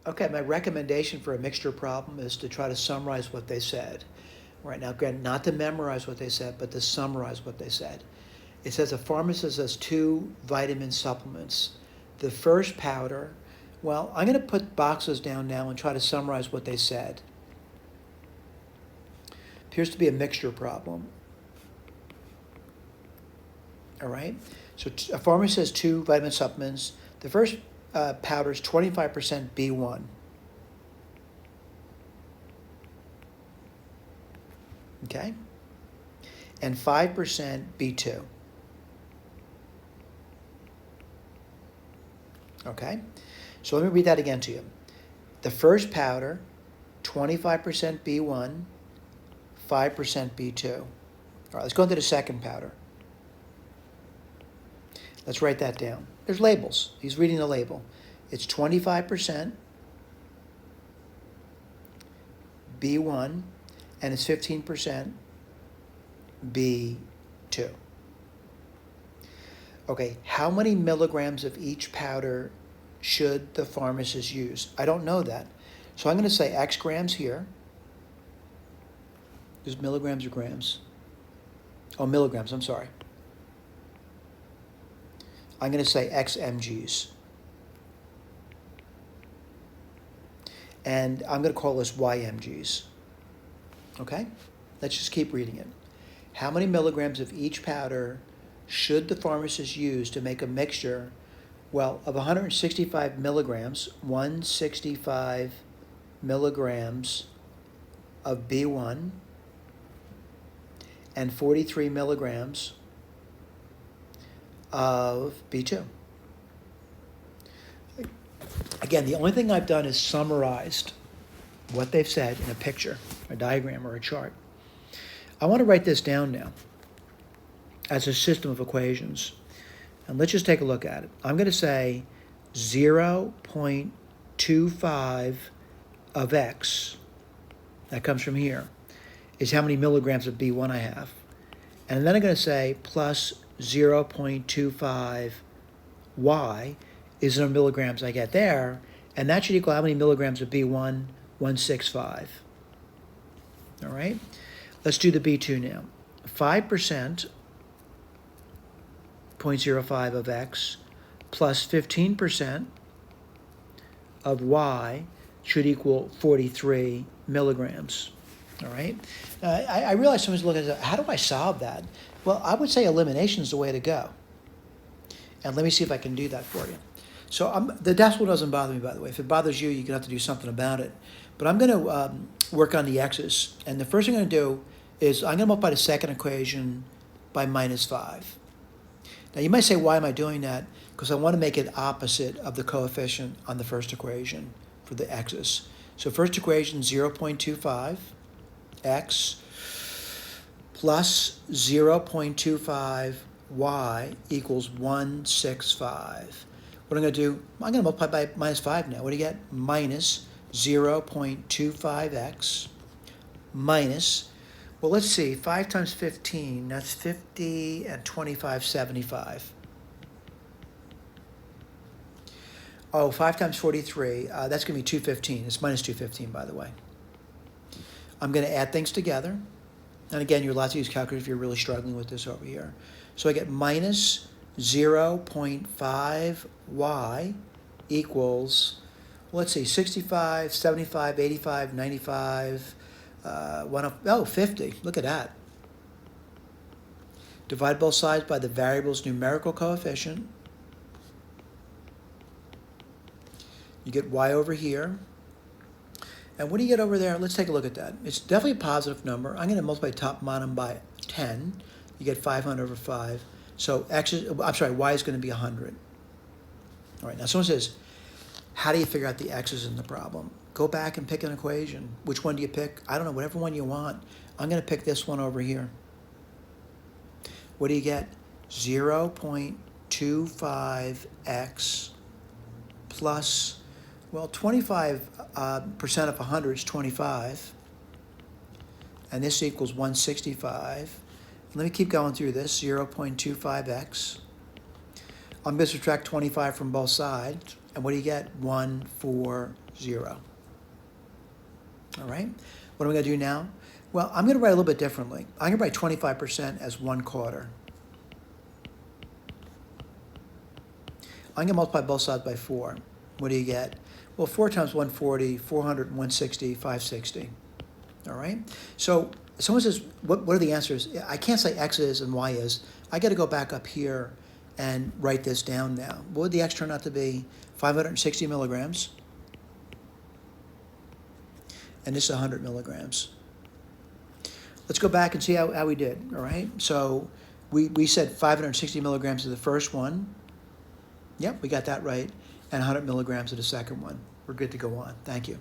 Okay, my recommendation for a mixture problem is to try to summarize what they said. Right now, granted, not to memorize what they said, but to summarize what they said. It says a pharmacist has 2 vitamin supplements. The first powder, well, I'm going to put boxes down now and try to summarize what they said. Appears to be a mixture problem. All right? So a pharmacist has 2 vitamin supplements. The first powder is 25% B1. Okay? And 5% B2. Okay? So let me read that again to you. The first powder, 25% B1, 5% B2. All right, let's go into the second powder. Let's write that down. There's labels. He's reading the label. It's 25% B1, and it's 15% B2. Okay, how many milligrams of each powder should the pharmacist use? I don't know that. So I'm going to say X grams here. Is milligrams or grams? Oh, milligrams, I'm sorry. I'm going to say X mgs. And I'm going to call this Y mgs. Okay? Let's just keep reading it. How many milligrams of each powder should the pharmacist use to make a mixture, well, of 165 milligrams, 165 milligrams of B1 and 43 milligrams of B2. Again, the only thing I've done is summarized what they've said in a picture, a diagram, or a chart. I want to write this down now as a system of equations. And let's just take a look at it. I'm going to say 0.25 of X, that comes from here, is how many milligrams of B1 I have. And then I'm going to say plus 0.25 Y is the number of milligrams I get there, and that should equal how many milligrams of B1? 165. All right? Let's do the B2 now. 5%, 0.05 of X, plus 15% of Y should equal 43 milligrams. All right? I realize someone's looking at, how do I solve that? Well, I would say elimination is the way to go. And let me see if I can do that for you. So the decimal doesn't bother me, by the way. If it bothers you, you're going to have to do something about it. But I'm going to work on the x's. And the first thing I'm going to do is I'm going to multiply the second equation by minus 5. Now, you might say, why am I doing that? Because I want to make it opposite of the coefficient on the first equation for the x's. So first equation, 0.25 x plus 0.25 y equals 165. What I'm going to do, I'm going to multiply by minus 5 now. What do you get? Minus 0.25x minus, well, let's see, 5 times 15, that's 50, and 25, 75. Oh, 5 times 43, that's going to be 215. It's minus 215, by the way. I'm going to add things together. And again, you're allowed to use calculator if you're really struggling with this over here. So I get minus 0.5y equals, let's see, 65, 75, 85, 95, 50. Look at that. Divide both sides by the variable's numerical coefficient. You get y over here. And what do you get over there? Let's take a look at that. It's definitely a positive number. I'm going to multiply top and bottom by 10. You get 500 over 5. So y is going to be 100. All right, now someone says, how do you figure out the x's in the problem? Go back and pick an equation. Which one do you pick? I don't know, whatever one you want. I'm going to pick this one over here. What do you get? 0.25x plus, well, 25% of 100 is 25. And this equals 165. Let me keep going through this, 0.25x. I'm going to subtract 25 from both sides. And what do you get? 140. All right? What am I going to do now? Well, I'm going to write a little bit differently. I'm going to write 25% as 1/4. I'm going to multiply both sides by 4. What do you get? Well, 4 times 140, 400, 160, 560. All right? So someone says, what are the answers? I can't say X is and Y is. I got to go back up here and write this down now. What would the X turn out to be? 560 milligrams. And this is 100 milligrams. Let's go back and see how we did, all right? So we said 560 milligrams of the first one. Yep, we got that right. And 100 milligrams of the second one. We're good to go on. Thank you.